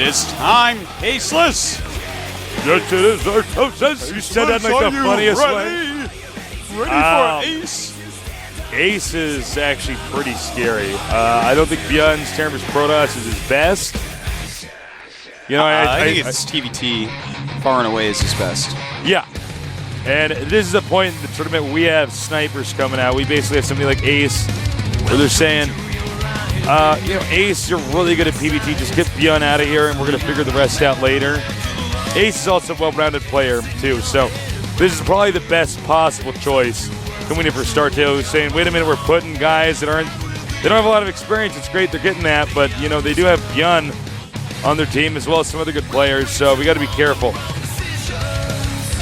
is time. Aceless. Yes, it is, Artosis. You said that like the funniest way. Ready for Ace? Ace is actually pretty scary. I don't think Bjorn's Terminus Protoss is his best. You know, I think it's TVT far and away is his best. Yeah. And this is a point in the tournament where we have snipers coming out. We basically have somebody like Ace where they're saying, you know, Ace, you're really good at PvT. Just get Bjorn out of here and we're going to figure the rest out later. Ace is also a well-rounded player, too. So this is probably the best possible choice coming in for StarTale, who's saying, wait a minute, we're putting guys that they don't have a lot of experience. It's great they're getting that, but, you know, they do have Bjorn on their team as well as some other good players, so we got to be careful.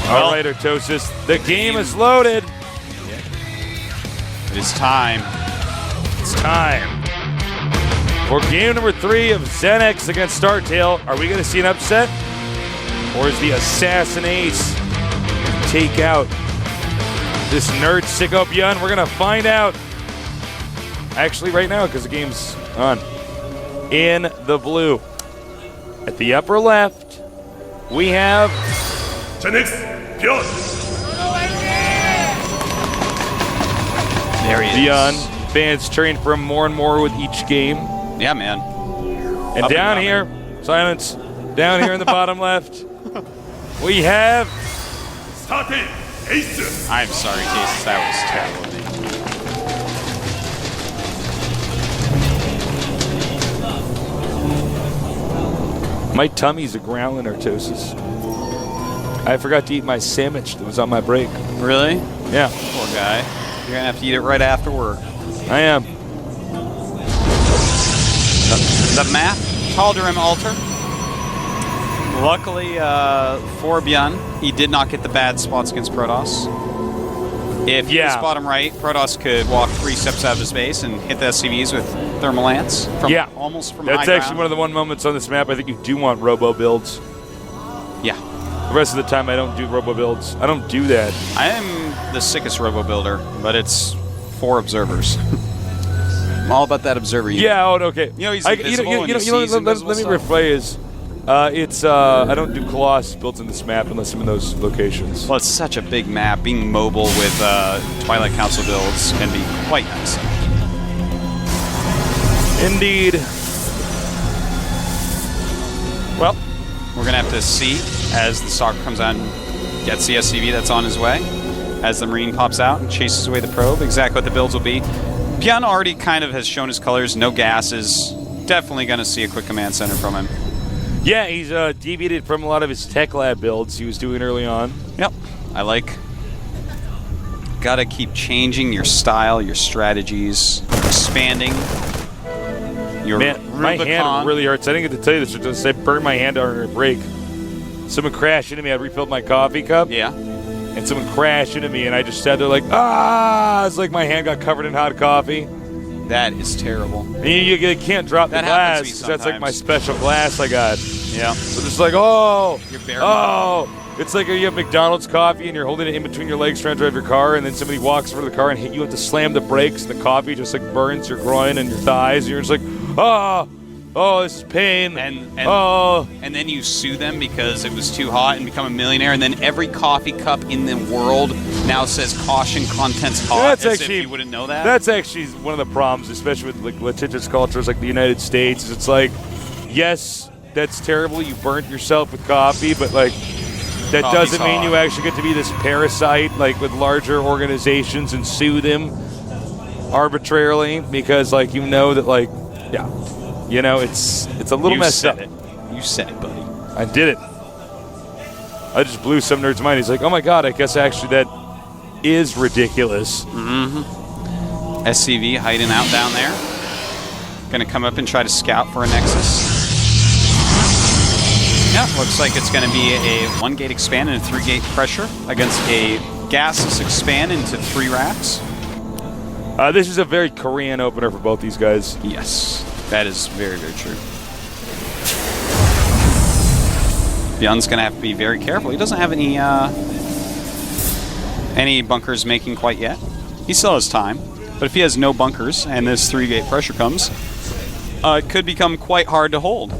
All right, Artosis, the game is loaded. It is time. It's time for game number 3 of ZeNEX against StarTale. Are we going to see an upset? Or is the Assassin Ace take out this nerd sicko Bjorn? We're going to find out actually right now because the game's on. In the blue, at the upper left, we have ZeNEX Bjorn. There he is. Bjorn. Fans cheering for him more and more with each game. Yeah, man. And down here, silence, down here in the bottom left, we have StarTale Ace. I'm sorry, Case. That was terrible. My tummy's a growling, Artosis. I forgot to eat my sandwich that was on my break. Really? Yeah. Poor guy. You're going to have to eat it right after work. I am. The map, Tal'Darim Altar. Luckily for Bjorn, he did not get the bad spots against Protoss. If he was bottom right, Protoss could walk 3 steps out of his base and hit the SCVs with Thermal Lance. Almost from That's high actually one of the moments on this map I think you do want robo builds. Yeah. The rest of the time I don't do robo builds. I don't do that. I am the sickest robo builder, but it's 4 observers. I'm all about that observer unit. Yeah, okay. You know he's invisible let me rephrase. I don't do Colossus builds in this map unless I'm in those locations. Well, it's such a big map. Being mobile with Twilight Council builds can be quite nice. Indeed. Well, we're going to have to see as the Stalker comes out and gets the SCV that's on his way. As the Marine pops out and chases away the probe, exactly what the builds will be. Bjorn already kind of has shown his colors. No gases. Definitely going to see a quick command center from him. Yeah, he's deviated from a lot of his tech lab builds he was doing early on. Yep. I like. Got to keep changing your style, your strategies, expanding. Your Man, my Rubicon. hand really hurts. I didn't get to tell you this, because I burned my hand on a break. Someone crashed into me. I refilled my coffee cup. Yeah. And someone crashed into me, and I just sat there like, ah! It's like my hand got covered in hot coffee. That is terrible. And you can't drop the glass, because that's like my special glass I got. Yeah. So just like, oh! You're bare. Oh! It's like you have McDonald's coffee, and you're holding it in between your legs trying to drive your car, and then somebody walks over to the car, and you have to slam the brakes, and the coffee just like burns your groin and your thighs, and you're just like, oh! Oh, this is pain. And then you sue them because it was too hot and become a millionaire, and then every coffee cup in the world now says caution, contents hot. That's as actually, if you wouldn't know that. That's actually one of the problems, especially with like litigious cultures like the United States. Is it's like, yes, that's terrible. You burnt yourself with coffee, but like that Coffee's doesn't mean hot. you actually get to be this parasite like with larger organizations and sue them arbitrarily because like you know that like you know it's a little messed up. You said it, buddy. I did it. I just blew some nerd's mind. He's like, oh my god, I guess actually that is ridiculous. Mm-hmm. SCV hiding out down there. Gonna come up and try to scout for a Nexus. Yeah, looks like it's gonna be a 1-gate expand and a 3-gate pressure against a gasless expand into 3 racks. This is a very Korean opener for both these guys. Yes, that is very, very true. Bjorn's going to have to be very careful. He doesn't have any bunkers making quite yet. He still has time. But if he has no bunkers and this 3-gate pressure comes, it could become quite hard to hold.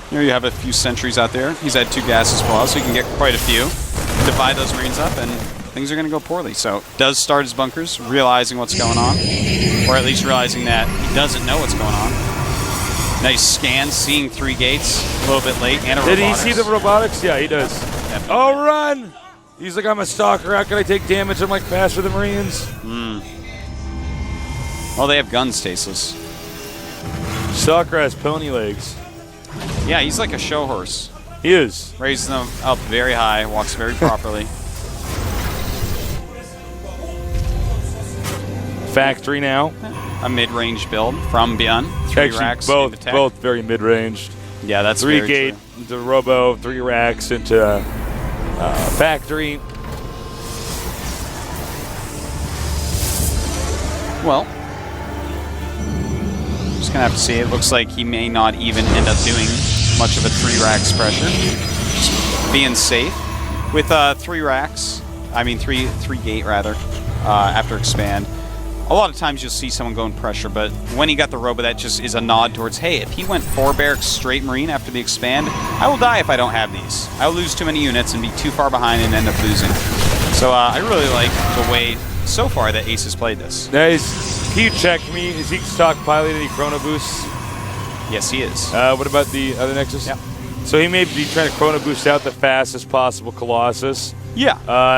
Here you have a few sentries out there. He's had 2 gases per while, so you can get quite a few. Divide those Marines up, and things are going to go poorly. So does start his bunkers, realizing what's going on, or at least realizing that he doesn't know what's going on. Nice scan, seeing 3 gates a little bit late, and a Did robotics. he see the robotics? Yeah, he does. Definitely. Oh, run! He's like, I'm a stalker. How can I take damage? I'm like faster than Marines. Well, they have guns, Tasteless. Stalker has pony legs. Yeah, he's like a show horse. He is. Raises them up very high, walks very properly. Factory now. A mid-range build from Byun. 3 Actually, racks into tech. both very mid-ranged. Yeah, that's 3 very gate true. into Robo, 3 racks into Factory. Well, just gonna have to see. It looks like he may not even end up doing much of a 3 racks pressure. Just being safe with 3 racks. I mean 3 gate rather. After expand, a lot of times you'll see someone going pressure, but when he got the Robo, that just is a nod towards, hey, if he went 4 barracks straight Marine after the expand, I will die if I don't have these. I will lose too many units and be too far behind and end up losing. So I really like the way so far that Ace has played this. Can you check me? Is he stockpiling any Chrono Boosts? Yes, he is. What about the other Nexus? Yeah. So he may be trying to Chrono Boost out the fastest possible Colossus. Yeah.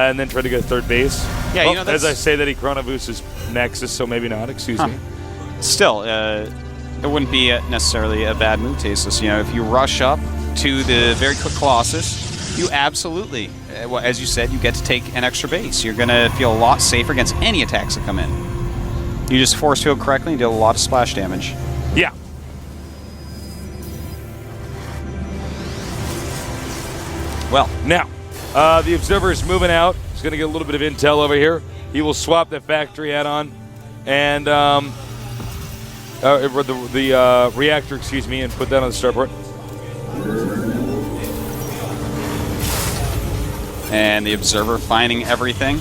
And then try to get a 3rd base. Yeah, Well, you know, that's... as I say that he Chrono Boosts his Nexus, so maybe not. Excuse me. Still, it wouldn't be necessarily a bad move, Tasteless. You know, if you rush up to the very quick Colossus, you absolutely, well, as you said, you get to take an extra base. You're going to feel a lot safer against any attacks that come in. You just force field correctly and deal a lot of splash damage. Yeah. Well, Now, the Observer is moving out. He's going to get a little bit of intel over here. He will swap the Factory add-on and the reactor, excuse me, and put that on the starport. and the Observer finding everything.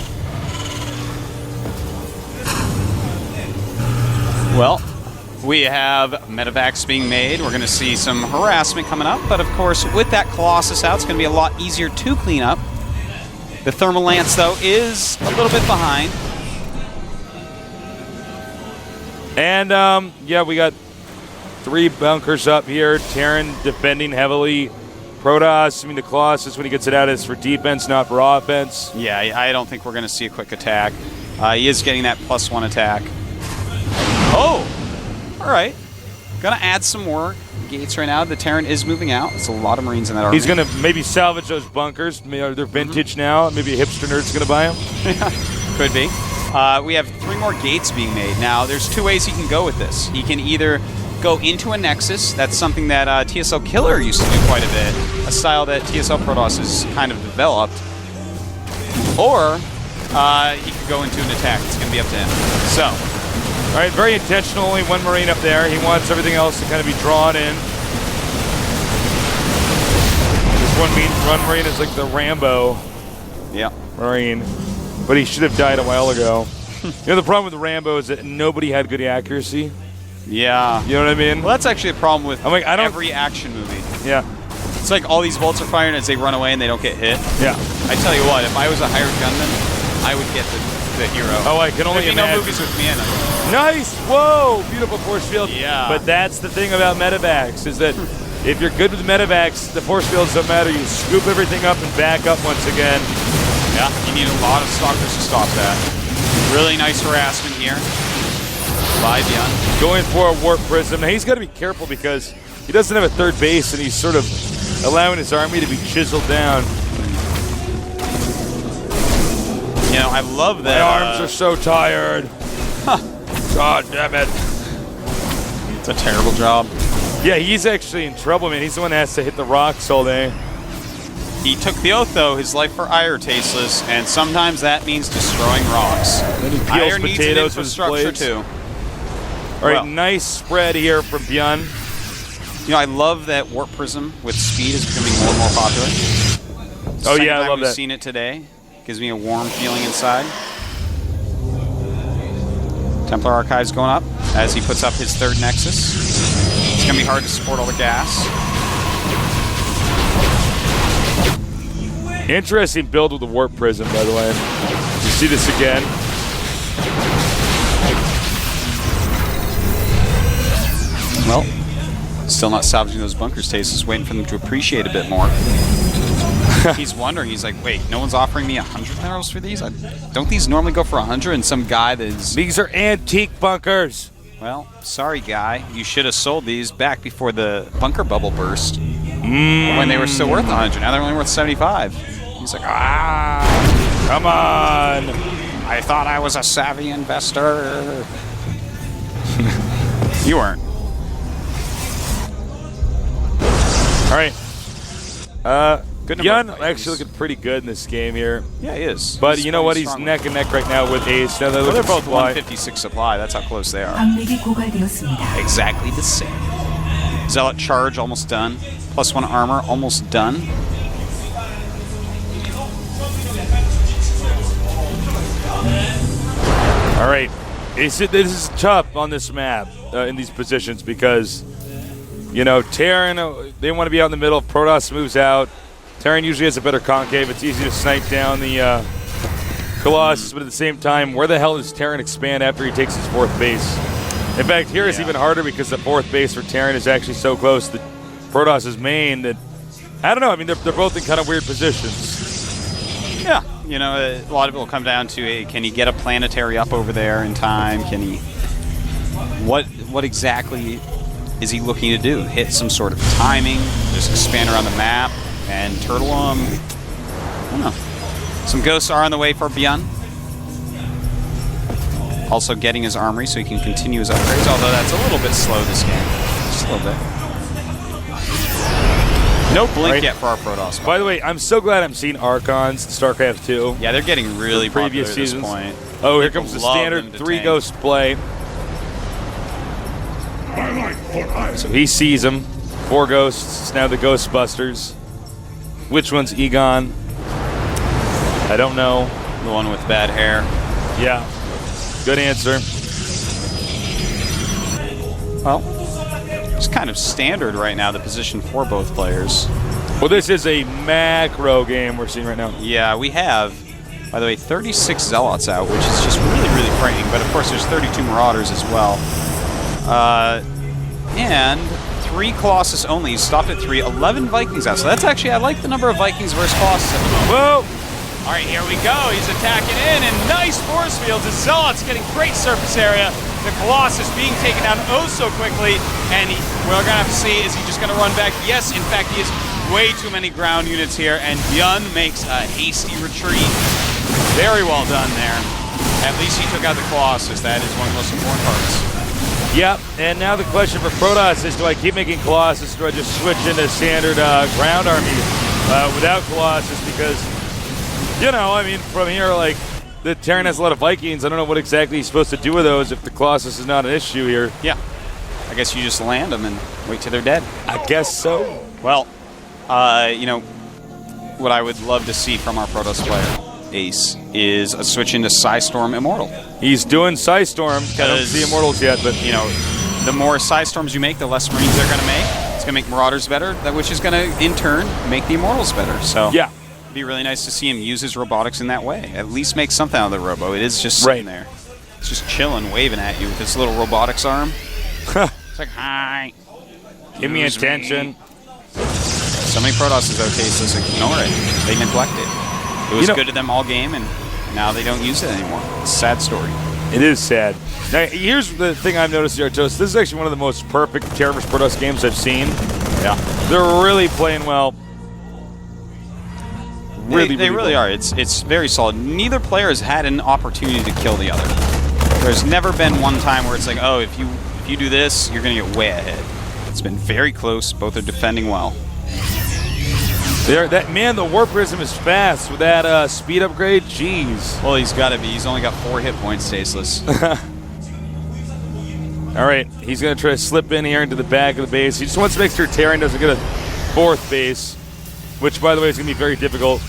Well, we have medevacs being made. We're going to see some harassment coming up, but of course, with that Colossus out, it's going to be a lot easier to clean up. The Thermal Lance, though, is a little bit behind. And, yeah, we got 3 bunkers up here. Terran defending heavily. Protoss, I mean, the Colossus, when he gets it out, is for defense, not for offense. Yeah, I don't think we're going to see a quick attack. He is getting that +1 attack. Oh! All right. Going to add some more gates right now. The Terran is moving out. It's a lot of Marines in that army. He's going to maybe salvage those bunkers. They're vintage now. Maybe a hipster nerd's going to buy them. Could be. We have 3 more gates being made. Now, there's 2 ways he can go with this. He can either go into a Nexus. That's something that TSL Killer used to do quite a bit, a style that TSL Protoss has kind of developed. Or he could go into an attack. It's going to be up to him. So, all right, very intentional. Only 1 Marine up there. He wants everything else to kind of be drawn in. This one Marine is like the Rambo yeah. Marine, but he should have died a while ago. You know, the problem with Rambo is that nobody had good accuracy. Yeah. You know what I mean? Well, that's actually a problem with I'm like, I don't- every action movie. Yeah. It's like all these bolts are firing as they run away and they don't get hit. Yeah. I tell you what, if I was a hired gunman, I would get the hero. Oh, I can only There'd be no imagine. movies with me in them. Nice! Whoa! Beautiful force field. Yeah. But that's the thing about medevacs, is that if you're good with medevacs, the force fields don't matter. You scoop everything up and back up once again. Yeah, you need a lot of stalkers to stop that. Really nice harassment here by Byun. Going for a warp prism. Now he's got to be careful because he doesn't have a 3rd base and he's sort of allowing his army to be chiseled down. You know, I love that. My arms are so tired. God damn it. It's a terrible job. Yeah, he's actually in trouble, man. He's the one that has to hit the rocks all day. He took the oath, though, his life for ire, Tasteless, and sometimes that means destroying rocks. Then he peels Ire needs an potatoes with his infrastructure, blades. too. All right, Well. nice spread here from Byun. You know, I love that Warp Prism with speed is becoming more and more popular. Oh, Second yeah, I time love we've that. seen it today. Gives me a warm feeling inside. Templar Archives going up as he puts up his 3rd Nexus. It's going to be hard to support all the gas. Interesting build with the Warp Prism, by the way. You see this again. Well, still not salvaging those bunker stasis, waiting for them to appreciate a bit more. He's wondering, he's like, wait, no one's offering me 100 minerals for these? Don't these normally go for 100? And some guy that is... These are antique bunkers. Well, sorry, guy. You should have sold these back before the bunker bubble burst. When they were still worth 100. Now they're only worth 75. He's like, come on. I thought I was a savvy investor. You weren't. All right. Good Yun actually looking pretty good in this game here. Yeah, he is. But you know what? He's neck and neck right now with Ace. Now they're both 156 supply. That's how close they are. Exactly the same. Zealot charge almost done. +1 armor almost done. All right. This is tough on this map in these positions because, you know, Terran, they want to be out in the middle. If Protoss moves out, Terran usually has a better concave. It's easy to snipe down the Colossus, but at the same time, where the hell does Terran expand after he takes his 4th base? In fact, here it's even harder because the 4th base for Terran is actually so close to Protoss's main that, I don't know, I mean, they're both in kind of weird positions. Yeah, you know, a lot of it will come down to, can he get a planetary up over there in time? Can he... What exactly is he looking to do? Hit some sort of timing? Just expand around the map? And turtle him. I don't know. Some ghosts are on the way for Byun. Also getting his armory so he can continue his upgrades, although that's a little bit slow this game. Just a little bit. No blink yet for our Protoss. By the way, I'm so glad I'm seeing Archons in StarCraft 2. Yeah, they're getting really previous popular seasons. at this point. Oh, here comes the standard 3 ghost play. So he sees them. 4 ghosts. It's now the Ghostbusters. Which one's Egon? I don't know. The one with bad hair. Yeah. Good answer. Well, it's kind of standard right now, the position for both players. Well, this is a macro game we're seeing right now. Yeah, we have, by the way, 36 Zealots out, which is just really, really frightening. But, of course, there's 32 Marauders as well. And 3 Colossus only. He's stopped at 3. 11 Vikings out. So that's actually, I like the number of Vikings versus Colossus at the moment. Whoa! All right, here we go. He's attacking in, and nice force fields. The Zealots getting great surface area. The Colossus being taken down oh so quickly. And we're going to have to see, is he just going to run back? Yes, in fact, he has way too many ground units here. And Byun makes a hasty retreat. Very well done there. At least he took out the Colossus. That is one of the most important parts. Yep, and now the question for Protoss is, do I keep making Colossus, or do I just switch into standard ground army without Colossus? Because, you know, I mean, from here, like, the Terran has a lot of Vikings. I don't know what exactly he's supposed to do with those if the Colossus is not an issue here. Yeah. I guess you just land them and wait till they're dead. I guess so. Well, you know, what I would love to see from our Protoss player, Ace, is a switch into Psystorm Immortal. He's doing Psystorm. I don't see Immortals yet, but, you know, the more Psystorms you make, the less Marines they're going to make. It's going to make Marauders better, which is going to, in turn, make the Immortals better. So, yeah. It'd be really nice to see him use his robotics in that way. At least make something out of the robo. It is just sitting there. It's just chilling, waving at you with his little robotics arm. It's like, hi. Give me attention. So many Protosses, though, tasteless. Ignore it. They neglect it. It was good to them all game, and now they don't use it anymore. It's a sad story. It is sad. Now, here's the thing I've noticed here, Toast. This is actually one of the most perfect Terran vs. Protoss games I've seen. Yeah. They're really playing well. They really are. It's very solid. Neither player has had an opportunity to kill the other. There's never been one time where it's like, oh, if you do this, you're going to get way ahead. It's been very close. Both are defending well. The Warp Prism is fast with that speed upgrade. Jeez. Well, he's got to be. He's only got 4 hit points, tasteless. All right, he's going to try to slip in here into the back of the base. He just wants to make sure Terran doesn't get a 4th base, which, by the way, is going to be very difficult.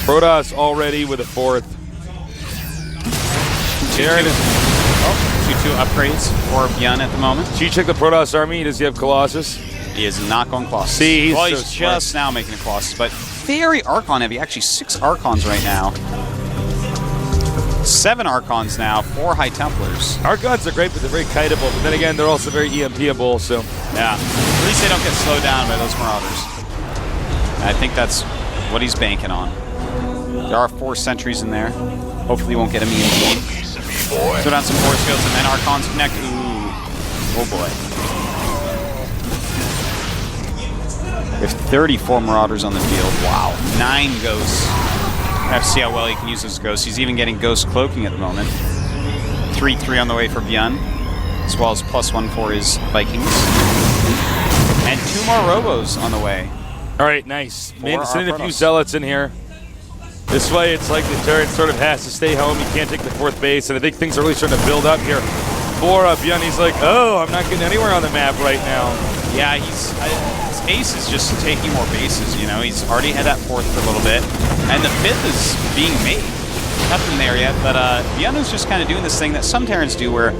Protoss already with a 4th. Terran is 2-2 upgrades for Byun at the moment. Did you check the Protoss army? Does he have Colossus? He is not going Colossus. See, he's just now making a Colossus, but very Archon heavy. Actually, 6 Archons right now. 7 Archons now, 4 High Templars. Archons are great, but they're very kiteable. But then again, they're also very EMP-able, so. Yeah, at least they don't get slowed down by those Marauders. And I think that's what he's banking on. There are 4 sentries in there. Hopefully he won't get him EMP. Throw down some Force Fields and then Archons connect. Ooh, oh boy. We have 34 Marauders on the field. Wow, 9 Ghosts. I have to see how well he can use those Ghosts. He's even getting Ghost Cloaking at the moment. 3-3 on the way for Byun, as well as +1 for his Vikings. And 2 more Robos on the way. All right, nice. Sending a few Zealots in here. This way, it's like the turret sort of has to stay home. He can't take the 4th base, and I think things are really starting to build up here. For Byun, he's like, oh, I'm not getting anywhere on the map right now. Yeah, his Ace is just taking more bases, you know. He's already had that 4th for a little bit, and the 5th is being made. Nothing there yet, but Byun is just kind of doing this thing that some Terrans do where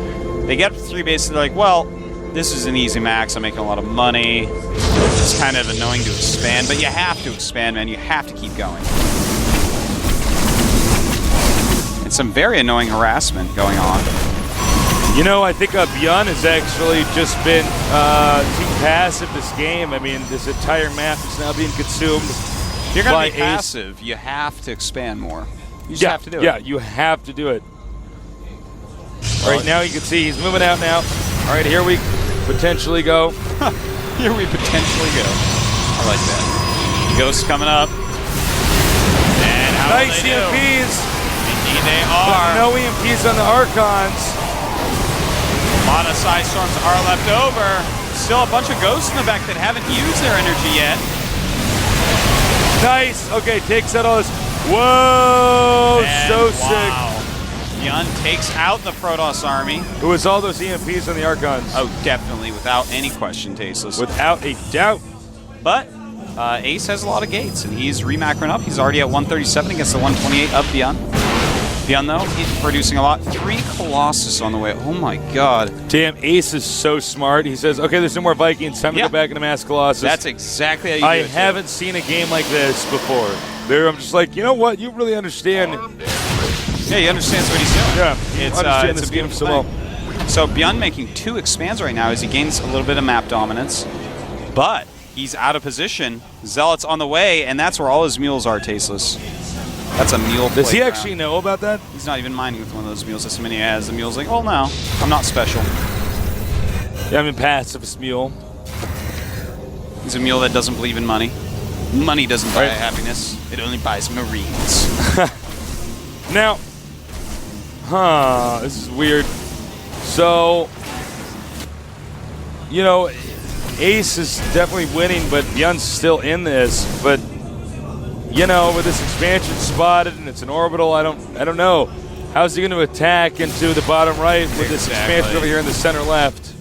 they get up to 3 bases, they're like, well, this is an easy max, I'm making a lot of money. It's kind of annoying to expand, but you have to expand, man. You have to keep going. And some very annoying harassment going on. You know, I think Byun has actually just been too passive this game. I mean, this entire map is now being consumed. If you're going to be passive, you have to expand more. You just have to do it. Yeah, you have to do it. All right, now you can see he's moving out now. All right, here we potentially go. Here we potentially go. I like that. Ghosts coming up. And how nice EMPs. Indeed they are. No EMPs on the Archons. A lot of Psy Storms are left over. Still a bunch of Ghosts in the back that haven't used their energy yet. Nice. Okay, takes out all this. Whoa, and so wow. sick. Byun takes out the Protoss army. It was all those EMPs on the Archons. Oh, definitely, without any question, Tasteless. Without a doubt. But Ace has a lot of gates, and he's remacroing up. He's already at 137 against the 128 of Byun. Byun, though, he's producing a lot. 3 Colossus on the way. Oh, my God. Damn, Ace is so smart. He says, okay, there's no more Vikings. Time to go back into Mass Colossus. That's exactly how you do it, haven't seen a game like this before. There, I'm just like, you know what? You really understand. Yeah, he understands what he's doing. Yeah, it's a beautiful thing. So Byun making 2 expands right now as he gains a little bit of map dominance. But he's out of position. Zealots on the way, and that's where all his mules are, Tasteless. That's a mule. Does he actually know about that? He's not even mining with one of those mules. That's how many he has. The mule's like, oh no, I'm not special. Yeah, I'm in pacifist mule. He's a mule that doesn't believe in money. Money doesn't buy happiness. It only buys Marines. Now, this is weird. So, you know, Ace is definitely winning, but Byun's still in this. But you know, with this expansion spotted and it's an orbital, I don't know. How's he going to attack into the bottom right with this expansion over here in the center left?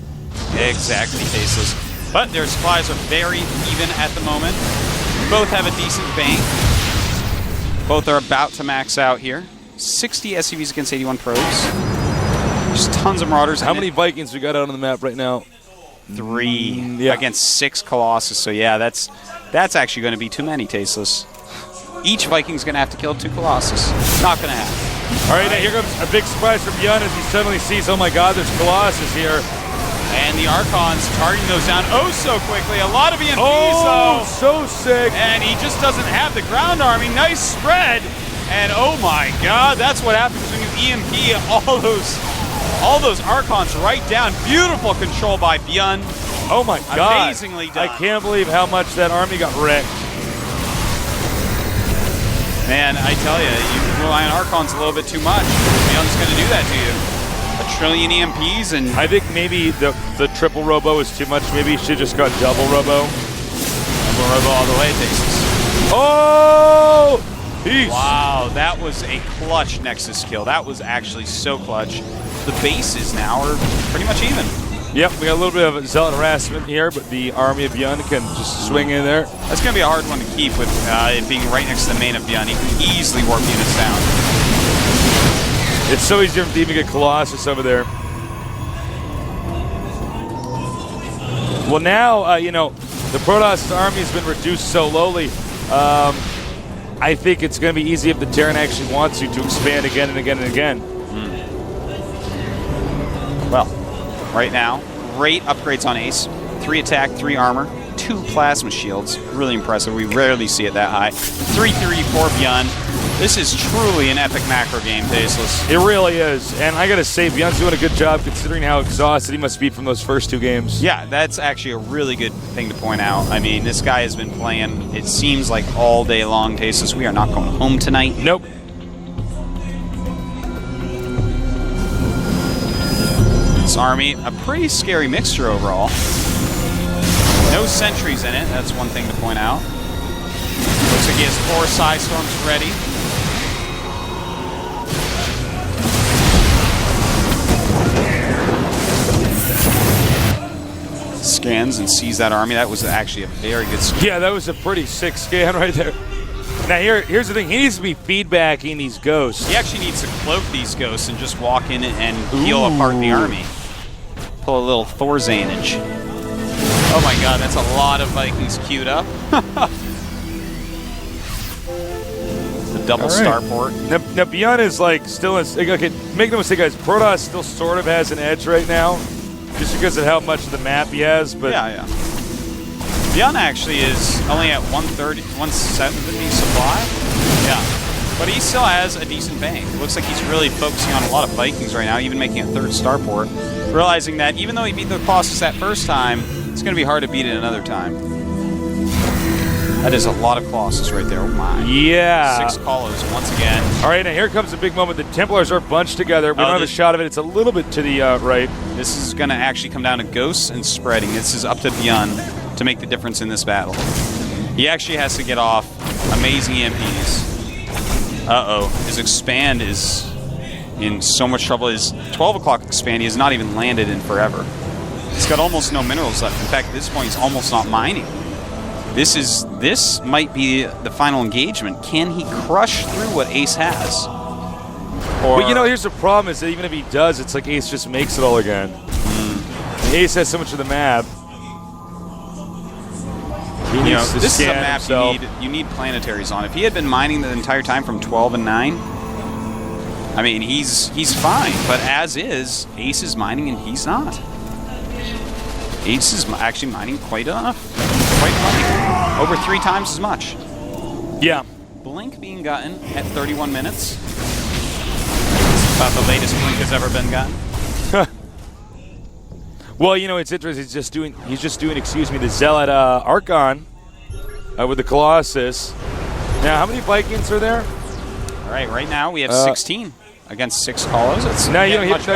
Exactly, Tasteless. But their supplies are very even at the moment. Both have a decent bank. Both are about to max out here. 60 SCVs against 81 pros. Just tons of Marauders. How many Vikings we got out on the map right now? 3 against 6 Colossus. So yeah, that's actually going to be too many, Tasteless. Each Viking's going to have to kill 2 Colossus. Not going to happen. All right, now here comes a big surprise from Byun as he suddenly sees, oh my God, there's Colossus here. And the Archons targeting those down oh so quickly. A lot of EMPs, though. So sick. And he just doesn't have the ground army. Nice spread. And oh my God, that's what happens when you EMP all those Archons right down. Beautiful control by Byun. Oh my God. Amazingly done. I can't believe how much that army got wrecked. Man, I tell you, you rely on Archons a little bit too much. Byun's going to do that to you. A trillion EMPs and... I think maybe the triple robo is too much. Maybe he should just got double robo. Double robo all the way, Tasteless. Oh! Peace. Wow, that was a clutch Nexus kill. That was actually so clutch. The bases now are pretty much even. Yep, we got a little bit of zealot harassment here, but the army of Byun can just swing in there. That's going to be a hard one to keep with it being right next to the main of Byun. He can easily warp units down. It's so easy to even get Colossus over there. Well, now, you know, the Protoss army has been reduced so lowly. I think it's going to be easy if the Terran actually wants you to expand again and again and again. Well, right now, great upgrades on Ace. 3 attack, 3 armor, 2 plasma shields. Really impressive. We rarely see it that high. 3-3 for Bjorn. This is truly an epic macro game, Tasteless. It really is. And I got to say, Bjorn's doing a good job considering how exhausted he must be from those first 2 games. Yeah, that's actually a really good thing to point out. I mean, this guy has been playing, it seems like all day long, Tasteless. We are not going home tonight. Nope. This army, a pretty scary mixture overall. No sentries in it, that's one thing to point out. Looks like he has 4 Psy Storms ready. Scans and sees that army. That was actually a very good scan. Yeah, that was a pretty sick scan right there. Now here's the thing. He needs to be feedbacking these ghosts. He actually needs to cloak these ghosts and just walk in and peel apart the army. Pull a little Thorzanage. Oh my god, that's a lot of Vikings queued up. The double starport. Now Bjorn is like still in, okay, make no mistake guys, Protoss still sort of has an edge right now. Just because of how much of the map he has, but yeah. Bjorn actually is only at 130, 170 supply. Yeah. But he still has a decent bank. Looks like he's really focusing on a lot of Vikings right now, even making a 3rd starport. Realizing that even though he beat the Colossus that first time, it's going to be hard to beat it another time. That is a lot of Colossus right there. Oh my. Yeah. 6 Colos once again. All right, now here comes the big moment. The Templars are bunched together. We don't have a shot of it. It's a little bit to the right. This is going to actually come down to ghosts and spreading. This is up to Bjorn to make the difference in this battle. He actually has to get off amazing EMPs. Uh-oh. His expand is in so much trouble. His 12 o'clock expand he has not even landed in forever. He's got almost no minerals left. In fact, at this point, he's almost not mining. This might be the final engagement. Can he crush through what Ace has? But you know, here's the problem: is that even if he does, it's like Ace just makes it all again. Ace has so much of the map. He needs to this is a scan map himself. you need planetaries on. If he had been mining the entire time from 12 and 9, I mean, he's fine. But as is, Ace is mining and he's not. Ace is actually mining quite enough. Quite plenty. Over 3 times as much. Yeah. Blink being gotten at 31 minutes. It's about the latest Blink has ever been gotten. Well, you know, it's interesting. He's just doing, excuse me, the Zealot Archon with the Colossus. Now, how many Vikings are there? All right now we have 16 against 6 Colos. Now,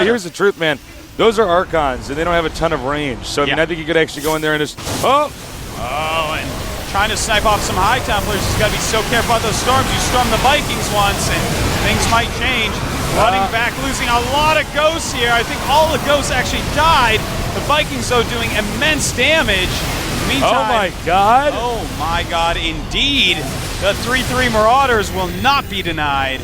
here's the truth, man. Those are Archons, and they don't have a ton of range. So, I mean, I think you could actually go in there and just... Oh, and trying to snipe off some High Templars. He's got to be so careful about those storms. You storm the Vikings once, and things might change. Running back, losing a lot of ghosts here. I think all the ghosts actually died. The Vikings, though, doing immense damage. Meantime, oh, my God. Oh, my God, indeed. The 3-3 Marauders will not be denied.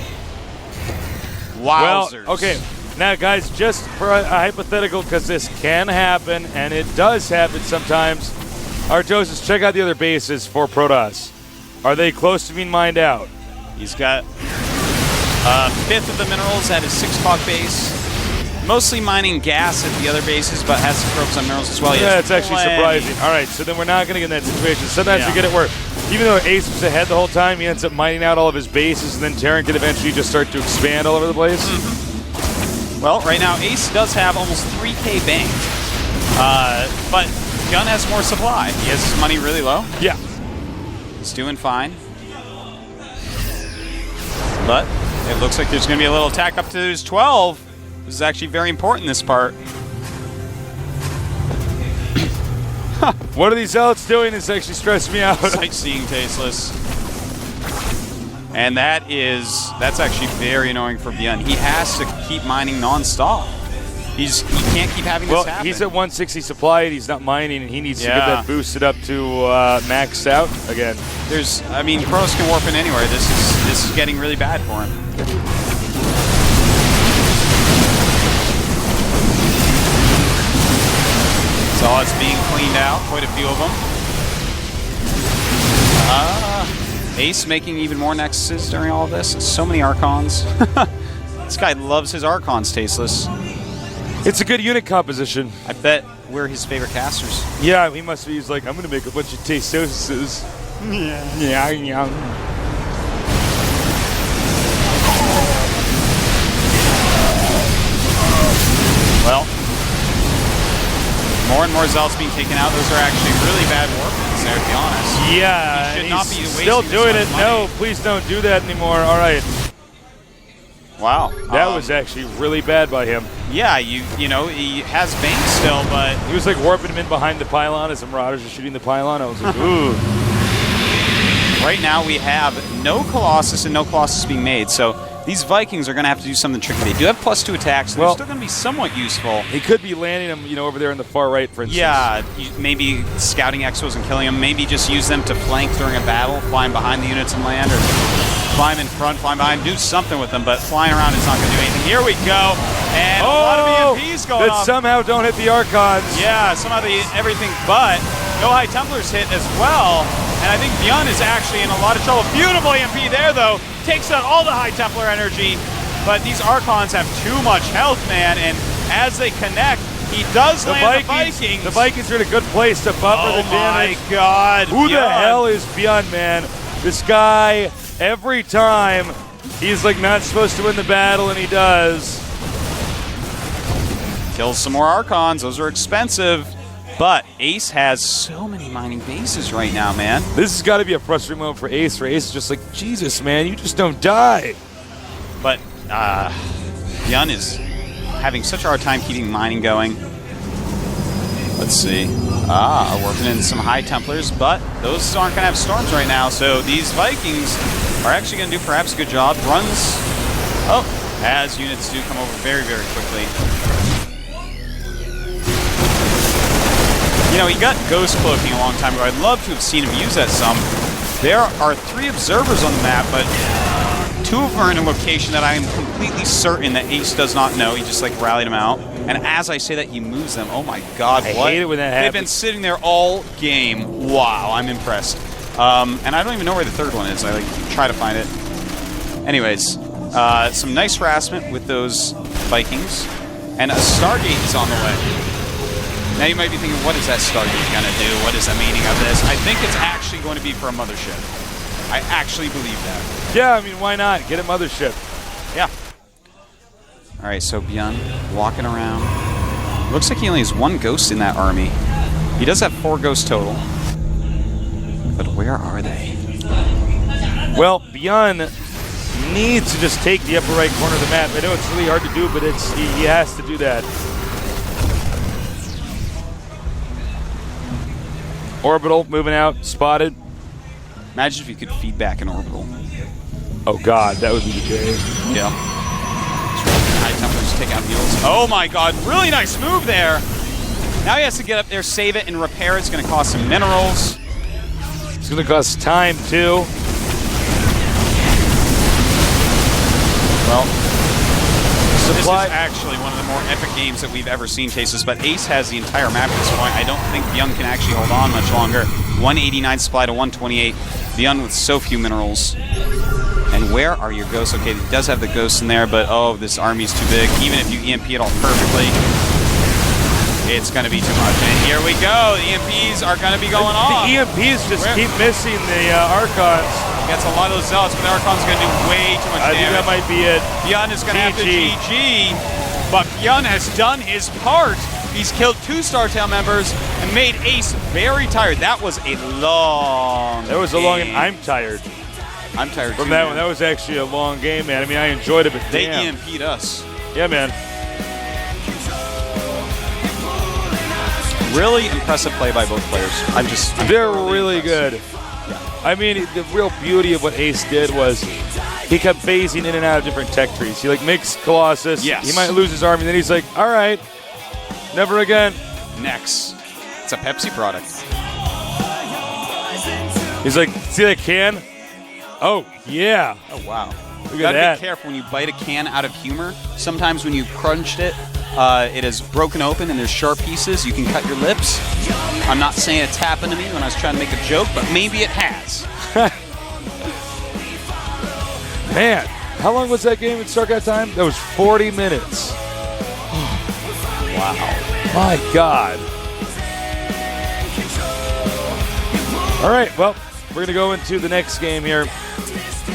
Wowzers. Well, okay. Now, guys, just for a hypothetical, because this can happen, and it does happen sometimes, Artosis, check out the other bases for Protoss. Are they close to being mined out? He's got a 5th of the minerals at his 6 o'clock base. Mostly mining gas at the other bases, but has some probes on minerals as well. Yeah, it's actually surprising. All right, so then we're not going to get in that situation. Sometimes you get it where, even though Ace was ahead the whole time, he ends up mining out all of his bases, and then Terran can eventually just start to expand all over the place. Well, right now, Ace does have almost 3K banked, but Gun has more supply. He has his money really low. Yeah. He's doing fine. But it looks like there's going to be a little attack up to his 12. This is actually very important, this part. What are these Zealots doing? It's actually stressing me out. Sightseeing Tasteless. And that's actually very annoying for Bjorn. He has to keep mining non-stop. He can't keep having this happen. Well, he's at 160 supply and he's not mining, and he needs to get that boosted up to maxed out again. I mean, Pros can warp in anywhere. This is getting really bad for him. So it's being cleaned out, quite a few of them. Ace making even more Nexuses during all of this. So many Archons. This guy loves his Archons, Tasteless. It's a good unit composition. I bet we're his favorite casters. Yeah, he must be. He's like, I'm going to make a bunch of Tastoses. Yeah. Well, more and more Zealots being taken out. Those are actually really bad Warpins there, to be honest. Yeah, He should not be wasting still this doing much it. money. No, please don't do that anymore. All right. Wow. That was actually really bad by him. Yeah, you know, he has Bane still, but He was like warping him in behind the pylon as the Marauders were shooting the pylon. I was like, ooh. right now we have no Colossus and no Colossus being made, so these Vikings are going to have to do something tricky. They do have +2 attacks, so Well, they're still going to be somewhat useful. He could be landing him, you know, over there in the far right, for instance. Yeah, maybe scouting Exos and killing them. Maybe just use them to flank during a battle, flying behind the units and land, or fly them in front, fly behind, do something with them, but flying around is not going to do anything. Here we go, and a lot of EMPs going that off. somehow don't hit the Archons. Yeah, somehow everything but no High Templars hit as well. And I think Byun is actually in a lot of trouble. Beautiful EMP there, though. Takes out all the High Templar energy. But these Archons have too much health, man. And as they connect, he does land the Vikings. The Vikings are in a good place to buffer the damage. Oh, my God. Who the Byun. hell is Byun, man? This guy, every time, he's like not supposed to win the battle, and he does. Kills some more Archons. Those are expensive. But Ace has so many mining bases right now, man. This has got to be a frustrating moment for Ace. Ace is just like, Jesus, man, you just don't die. But Byun is having such a hard time keeping mining going. Let's see. Working in some High Templars, but those aren't going to have storms right now. So these Vikings are actually going to do perhaps a good job. Runs, as units do come over very, very quickly. You know, he got Ghost Cloaking a long time ago. I'd love to have seen him use that some. There are 3 observers on the map, but 2 of them are in a location that I am completely certain that Ace does not know. He just, like, rallied them out. And as I say that, he moves them. Oh, my God, I what? hate it when that happens. They've been sitting there all game. Wow, I'm impressed. And I don't even know where the 3rd one is. I, like, try to find it. Anyways, some nice harassment with those Vikings. And a Stargate is on the way. Now you might be thinking, what is that Stargate going to do? What is the meaning of this? I think it's actually going to be for a mothership. I actually believe that. Yeah, I mean, why not? Get a mothership. Yeah. All right, so Byun walking around. Looks like he only has 1 ghost in that army. He does have 4 ghosts total. But where are they? Well, Byun needs to just take the upper right corner of the map. I know it's really hard to do, but he has to do that. Orbital moving out, spotted. Imagine if you could feed back an orbital. Oh God, that would be the day. Yeah. High Templars take out heals. Oh my God, really nice move there. Now he has to get up there, save it, and repair it. It's going to cost some minerals. It's going to cost time too. Well, this is actually one of the more epic games that we've ever seen, Tasteless, but Ace has the entire map at this point. I don't think Byun can actually hold on much longer. 189 supply to 128. Byun with so few minerals. And where are your ghosts? Okay, he does have the ghosts in there, but oh, this army's too big. Even if you EMP it all perfectly, it's going to be too much. And here we go. The EMPs are going to be going off. The EMPs just keep missing the Archons. Gets a lot of those Zealots, but the Archon's going to do way too much damage. I think that might be it. Byun is going to have to GG, but Byun has done his part. He's killed 2 StarTale members and made Ace very tired. That was a long game. I'm tired. I'm tired from too, that man. one. That was actually a long game, man. I mean, I enjoyed it, but they damn. EMP'd us. Yeah, man. Really impressive play by both players. They're really good. I mean, the real beauty of what Ace did was he kept phasing in and out of different tech trees. He like makes Colossus. Yes. He might lose his army, then he's like, all right, never again. Next. It's a Pepsi product. He's like, see that can? Oh, yeah. Oh, wow. Look You at gotta that. be careful when you bite a can out of humor. Sometimes when you crunched it, it is broken open and there's sharp pieces. You can cut your lips. I'm not saying it's happened to me when I was trying to make a joke, but maybe it has. Man, how long was that game at StarCraft time? That was 40 minutes. Wow. My God. All right, well, we're going to go into the next game here.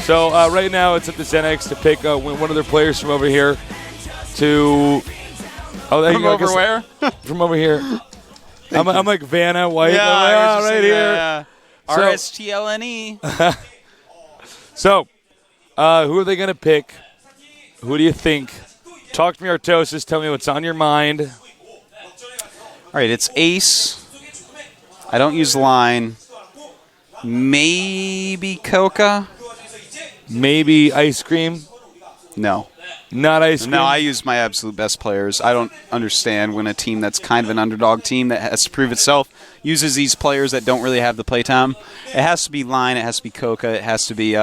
So right now it's up to ZeNEX to pick one of their players from over here to... Oh, there you go. From over where? From over here. I'm like Vanna White. Yeah, right here. Yeah. RSTLNE. So, who are they going to pick? Who do you think? Talk to me, Artosis. Tell me what's on your mind. All right, it's Ace. I don't use line. Maybe Coca. Maybe Ice Cream. No. Not Ice Cream? No, I use my absolute best players. I don't understand when a team that's kind of an underdog team that has to prove itself uses these players that don't really have the playtime. It has to be line. It has to be Coca. It has to be...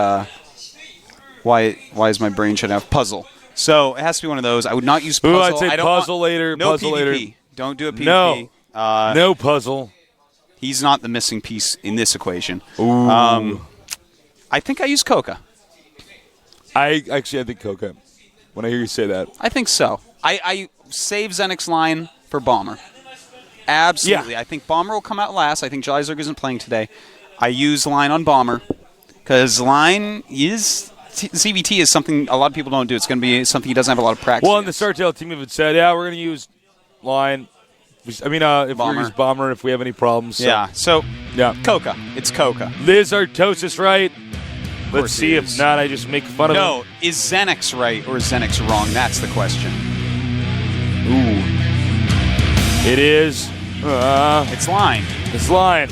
Why is my brain shutting off? Puzzle. So it has to be one of those. I would not use Puzzle. Ooh, I'd say Puzzle later. No Puzzle PvP. later. Don't do a PvP. No. No Puzzle. He's not the missing piece in this equation. Ooh. I think I use Coca. I think Coca. When I hear you say that. I think so. I save ZeNEX line for Bomber. Absolutely. Yeah. I think Bomber will come out last. I think Jalizerg isn't playing today. I use line on Bomber because line is... ZVT is something a lot of people don't do. It's going to be something he doesn't have a lot of practice. Well, in the StarTale team, if it said, yeah, we're going to use line. I mean, if we're going to use Bomber if we have any problems. So. Yeah. So, yeah. Coca. It's Coca. Liz Artosis, right? Let's see. If not, I just make fun of him. No, is ZeNEX right or is ZeNEX wrong? That's the question. Ooh. It is. It's line. It's line.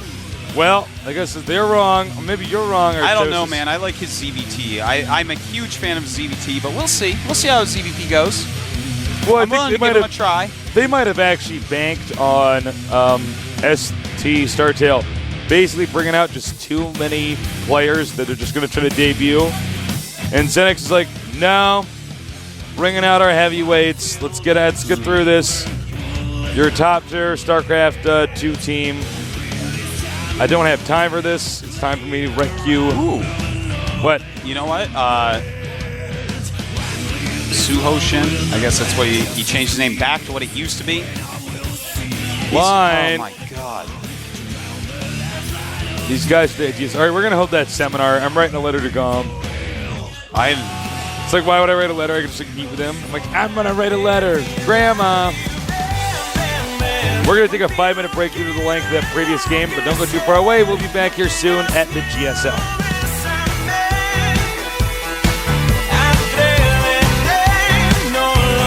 Well, I guess if they're wrong, or maybe you're wrong. Artosis. I don't know, man. I like his ZVT. I'm a huge fan of ZVT, but we'll see. We'll see how ZVT goes. Well, I'm willing to give him a try. They might have actually banked on ST StarTale basically bringing out just too many players that are just going to try to debut. And ZeNEX is like, no, bringing out our heavyweights. Let's get through this. You're a top-tier StarCraft 2 team. I don't have time for this. It's time for me to wreck you. Ooh. What? You know what? Suhoshin. I guess that's what he changed his name back to what it used to be. Line. Oh, my God. These guys, all right, we're going to hold that seminar. I'm writing a letter to Gom. It's like, why would I write a letter? I can just meet with him. I'm like, I'm going to write a letter. Grandma. We're going to take a 5-minute break due to the length of that previous game, but don't go too far away. We'll be back here soon at the GSL.